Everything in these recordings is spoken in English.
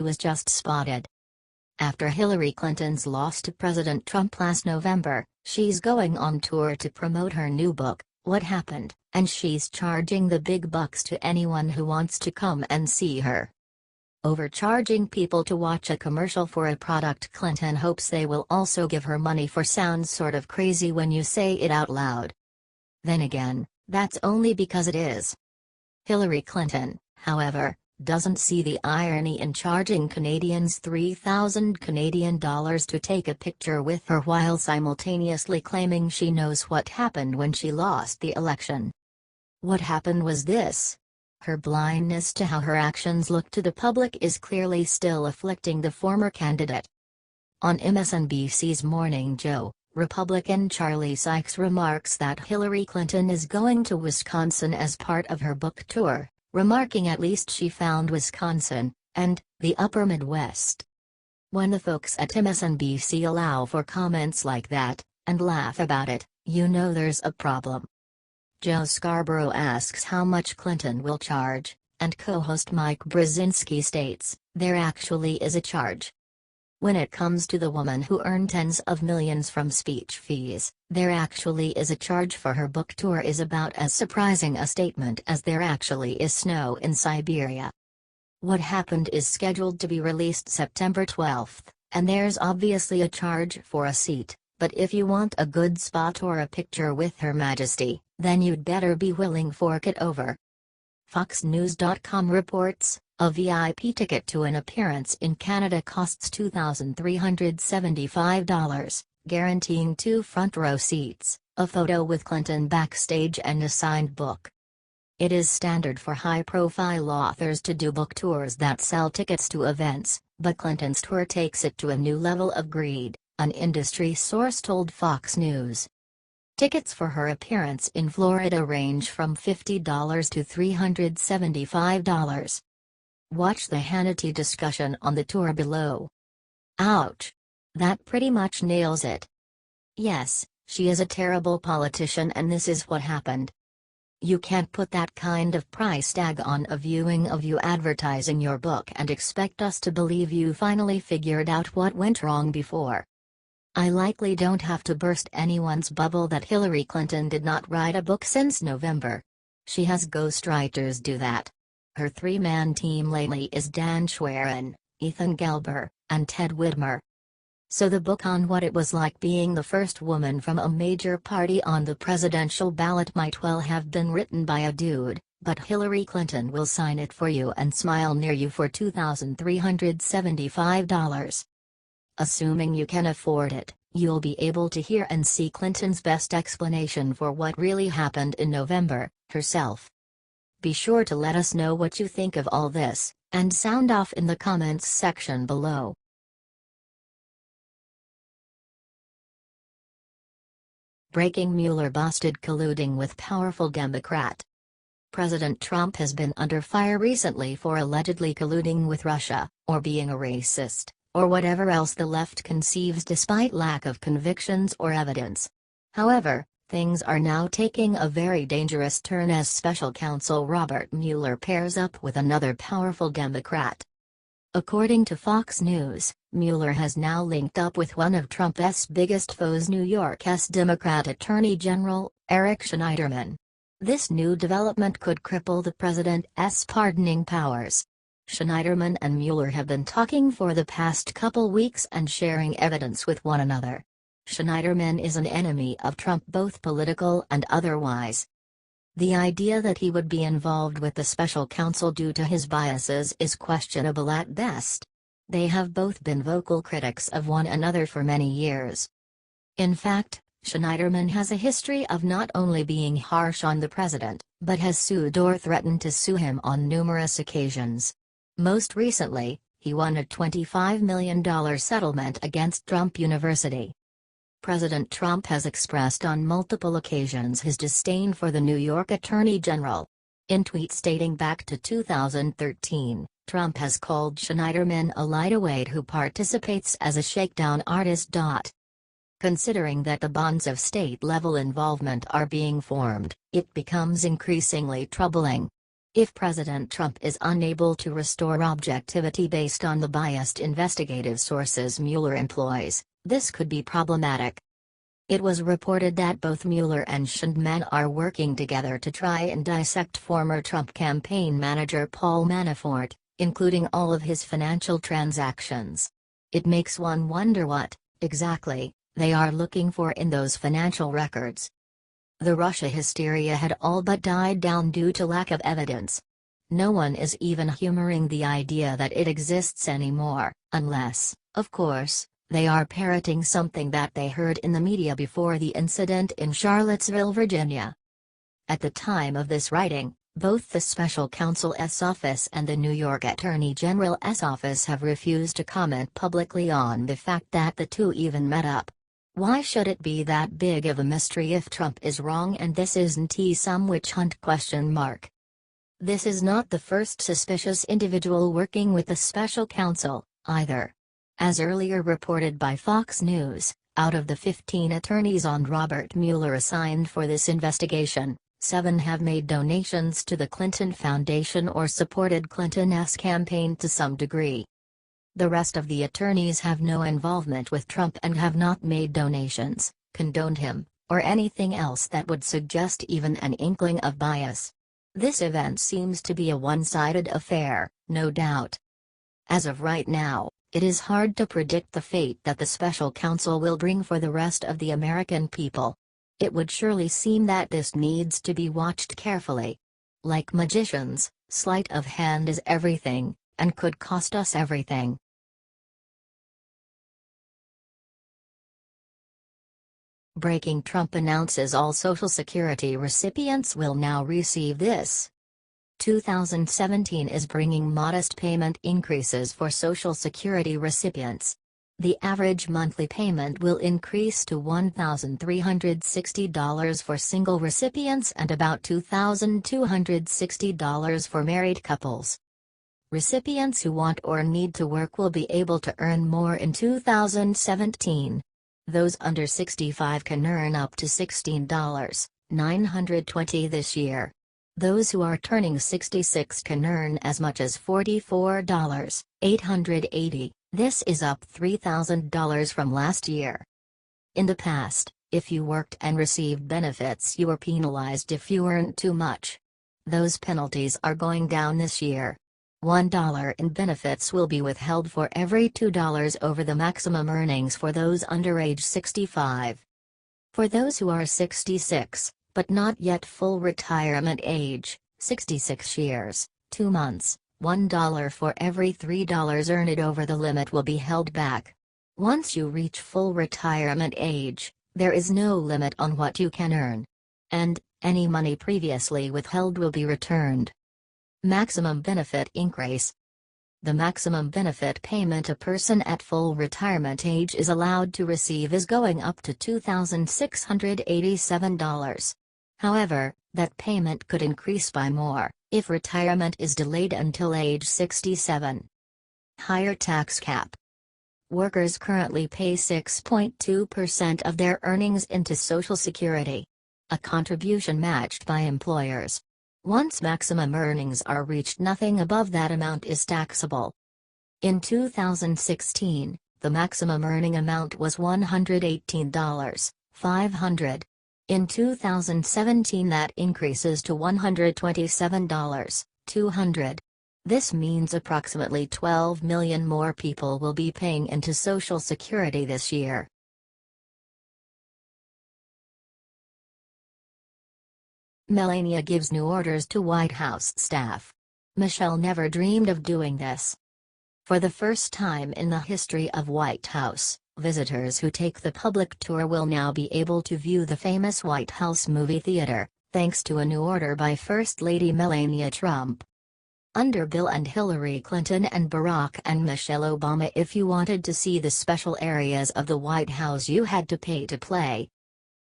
was just spotted. After Hillary Clinton's loss to President Trump last November, she's going on tour to promote her new book, What Happened, and she's charging the big bucks to anyone who wants to come and see her. Overcharging people to watch a commercial for a product Clinton hopes they will also give her money for sounds sort of crazy when you say it out loud. Then again, that's only because it is. Hillary Clinton, however, doesn't see the irony in charging Canadians $3,000 to take a picture with her while simultaneously claiming she knows what happened when she lost the election. What happened was this. Her blindness to how her actions look to the public is clearly still afflicting the former candidate. On MSNBC's Morning Joe, Republican Charlie Sykes remarks that Hillary Clinton is going to Wisconsin as part of her book tour, remarking at least she found Wisconsin, and the upper Midwest. When the folks at MSNBC allow for comments like that, and laugh about it, you know there's a problem. Joe Scarborough asks how much Clinton will charge, and co-host Mike Brzezinski states, there actually is a charge. When it comes to the woman who earned tens of millions from speech fees, there actually is a charge for her book tour is about as surprising a statement as there actually is snow in Siberia. What Happened is scheduled to be released September 12th, and there's obviously a charge for a seat, but if you want a good spot or a picture with Her Majesty, then you'd better be willing fork it over. FoxNews.com reports, a VIP ticket to an appearance in Canada costs $2,375, guaranteeing 2 front-row seats, a photo with Clinton backstage and a signed book. It is standard for high-profile authors to do book tours that sell tickets to events, but Clinton's tour takes it to a new level of greed, an industry source told Fox News. Tickets for her appearance in Florida range from $50 to $375. Watch the Hannity discussion on the tour below. Ouch. That pretty much nails it. Yes, she is a terrible politician and this is what happened. You can't put that kind of price tag on a viewing of you advertising your book and expect us to believe you finally figured out what went wrong before. I likely don't have to burst anyone's bubble that Hillary Clinton did not write a book since November. She has ghostwriters do that. Her 3-man team lately is Dan Schwerin, Ethan Gelber, and Ted Whitmer. So the book on what it was like being the first woman from a major party on the presidential ballot might well have been written by a dude, but Hillary Clinton will sign it for you and smile near you for $2,375. Assuming you can afford it, you'll be able to hear and see Clinton's best explanation for what really happened in November, herself. Be sure to let us know what you think of all this, and sound off in the comments section below. Breaking: Mueller busted colluding with powerful Democrat. President Trump has been under fire recently for allegedly colluding with Russia, or being a racist, or whatever else the left conceives despite lack of convictions or evidence. However, things are now taking a very dangerous turn as special counsel Robert Mueller pairs up with another powerful Democrat. According to Fox News, Mueller has now linked up with one of Trump's biggest foes, New York's Democrat Attorney General, Eric Schneiderman. This new development could cripple the president's pardoning powers. Schneiderman and Mueller have been talking for the past couple weeks and sharing evidence with one another. Schneiderman is an enemy of Trump, both political and otherwise. The idea that he would be involved with the special counsel due to his biases is questionable at best. They have both been vocal critics of one another for many years. In fact, Schneiderman has a history of not only being harsh on the president, but has sued or threatened to sue him on numerous occasions. Most recently, he won a $25 million settlement against Trump University. President Trump has expressed on multiple occasions his disdain for the New York Attorney General. In tweets dating back to 2013, Trump has called Schneiderman a lightweight who participates as a shakedown artist. Considering that the bonds of state-level involvement are being formed, it becomes increasingly troubling. If President Trump is unable to restore objectivity based on the biased investigative sources Mueller employs, this could be problematic. It was reported that both Mueller and Schindman are working together to try and dissect former Trump campaign manager Paul Manafort, including all of his financial transactions. It makes one wonder what, exactly, they are looking for in those financial records. The Russia hysteria had all but died down due to lack of evidence. No one is even humoring the idea that it exists anymore, unless, of course, they are parroting something that they heard in the media before the incident in Charlottesville, Virginia. At the time of this writing, both the Special Counsel's office and the New York Attorney General's office have refused to comment publicly on the fact that the two even met up. Why should it be that big of a mystery if Trump is wrong and this isn't some witch hunt? This is not the first suspicious individual working with the special counsel, either. As earlier reported by Fox News, out of the 15 attorneys on Robert Mueller assigned for this investigation, 7 have made donations to the Clinton Foundation or supported Clinton's campaign to some degree. The rest of the attorneys have no involvement with Trump and have not made donations, condoned him, or anything else that would suggest even an inkling of bias. This event seems to be a one-sided affair, no doubt. As of right now, it is hard to predict the fate that the special counsel will bring for the rest of the American people. It would surely seem that this needs to be watched carefully. Like magicians, sleight of hand is everything, and could cost us everything. Breaking: Trump announces all Social Security recipients will now receive this. 2017 is bringing modest payment increases for Social Security recipients. The average monthly payment will increase to $1,360 for single recipients and about $2,260 for married couples. Recipients who want or need to work will be able to earn more in 2017. Those under 65 can earn up to $16,920 this year. Those who are turning 66 can earn as much as $44,880. This is up $3,000 from last year. In the past, if you worked and received benefits, you were penalized if you earned too much. Those penalties are going down this year. $1 in benefits will be withheld for every $2 over the maximum earnings for those under age 65. For those who are 66, but not yet full retirement age, 66 years, 2 months, $1 for every $3 earned over the limit will be held back. Once you reach full retirement age, there is no limit on what you can earn. And, any money previously withheld will be returned. Maximum benefit increase. The maximum benefit payment a person at full retirement age is allowed to receive is going up to $2,687. However, that payment could increase by more if retirement is delayed until age 67. Higher tax cap. Workers currently pay 6.2% of their earnings into Social Security, a contribution matched by employers. Once maximum earnings are reached, nothing above that amount is taxable. In 2016, the maximum earning amount was $118,500. In 2017 that increases to $127,200. This means approximately 12 million more people will be paying into Social Security this year. Melania gives new orders to White House staff. Michelle never dreamed of doing this. For the first time in the history of White House, visitors who take the public tour will now be able to view the famous White House movie theater, thanks to a new order by First Lady Melania Trump. Under Bill and Hillary Clinton and Barack and Michelle Obama, if you wanted to see the special areas of the White House, you had to pay to play.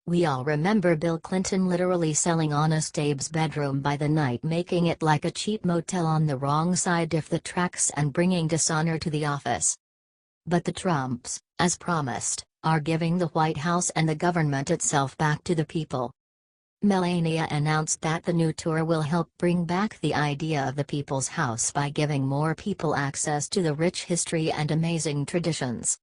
We all remember Bill Clinton literally selling Honest Abe's bedroom by the night, making it like a cheap motel on the wrong side of the tracks and bringing dishonor to the office. But the Trumps, as promised, are giving the White House and the government itself back to the people. Melania announced that the new tour will help bring back the idea of the People's House by giving more people access to the rich history and amazing traditions.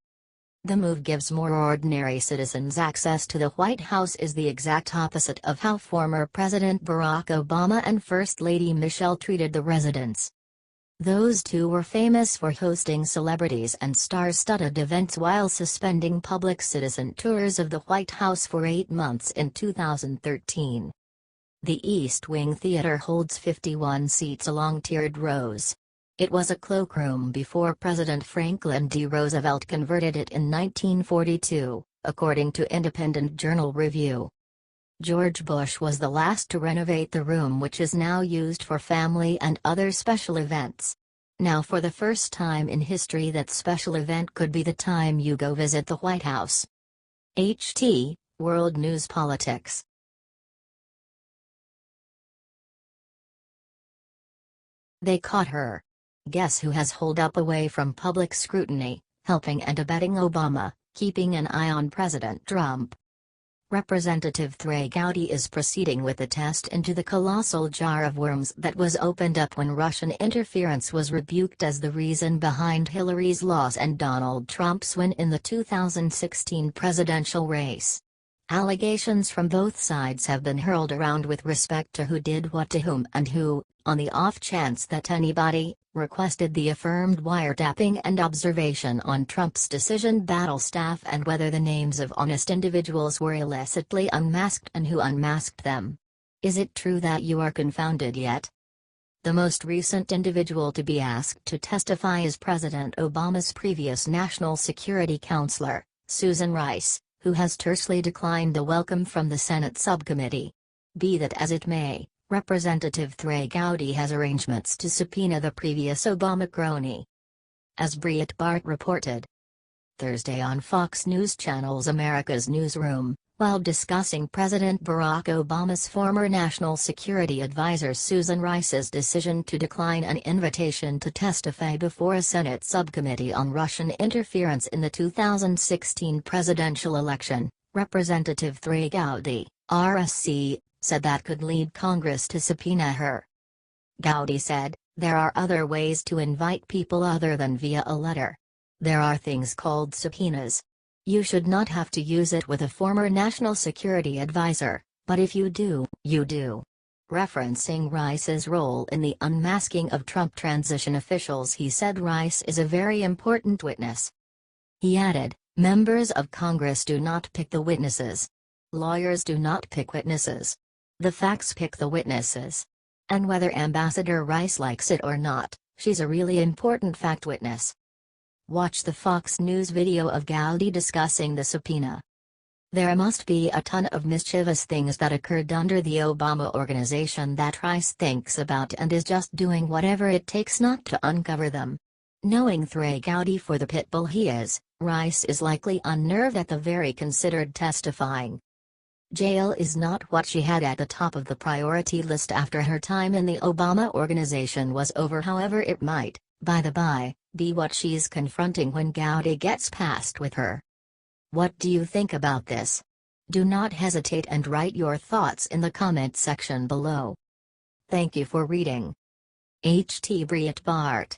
The move gives more ordinary citizens access to the White House is the exact opposite of how former President Barack Obama and First Lady Michelle treated the residents. Those two were famous for hosting celebrities and star-studded events while suspending public citizen tours of the White House for 8 months in 2013. The East Wing Theater holds 51 seats along tiered rows. It was a cloakroom before President Franklin D. Roosevelt converted it in 1942, according to Independent Journal Review. George Bush was the last to renovate the room, which is now used for family and other special events. Now, for the first time in history, that special event could be the time you go visit the White House. HT, World News Politics. They caught her. Guess who has holed up away from public scrutiny, helping and abetting Obama, keeping an eye on President Trump? Representative Trey Gowdy is proceeding with the test into the colossal jar of worms that was opened up when Russian interference was rebuked as the reason behind Hillary's loss and Donald Trump's win in the 2016 presidential race. Allegations from both sides have been hurled around with respect to who did what to whom and who, on the off chance that anybody, requested the affirmed wiretapping and observation on Trump's decision battle staff and whether the names of honest individuals were illicitly unmasked and who unmasked them. Is it true that you are confounded yet? The most recent individual to be asked to testify is President Obama's previous national security counselor, Susan Rice, who has tersely declined the welcome from the Senate subcommittee. Be that as it may, Representative Trey Gowdy has arrangements to subpoena the previous Obama crony. As Breitbart reported Thursday on Fox News Channel's America's Newsroom, while discussing President Barack Obama's former national security advisor Susan Rice's decision to decline an invitation to testify before a Senate subcommittee on Russian interference in the 2016 presidential election, Representative Trey Gowdy, RSC, said that could lead Congress to subpoena her. Gowdy said, "There are other ways to invite people other than via a letter. There are things called subpoenas. You should not have to use it with a former national security advisor, but if you do, you do." Referencing Rice's role in the unmasking of Trump transition officials, he said Rice is a very important witness. He added, "Members of Congress do not pick the witnesses. Lawyers do not pick witnesses. The facts pick the witnesses. And whether Ambassador Rice likes it or not, she's a really important fact witness." Watch the Fox News video of Gowdy discussing the subpoena. There must be a ton of mischievous things that occurred under the Obama organization that Rice thinks about and is just doing whatever it takes not to uncover them. Knowing Trey Gowdy for the pit bull he is, Rice is likely unnerved at the very considered testifying. Jail is not what she had at the top of the priority list after her time in the Obama organization was over. However, it might, by the by, be what she's confronting when Gowdy gets past with her. What do you think about this? Do not hesitate and write your thoughts in the comment section below. Thank you for reading. HT Breitbart.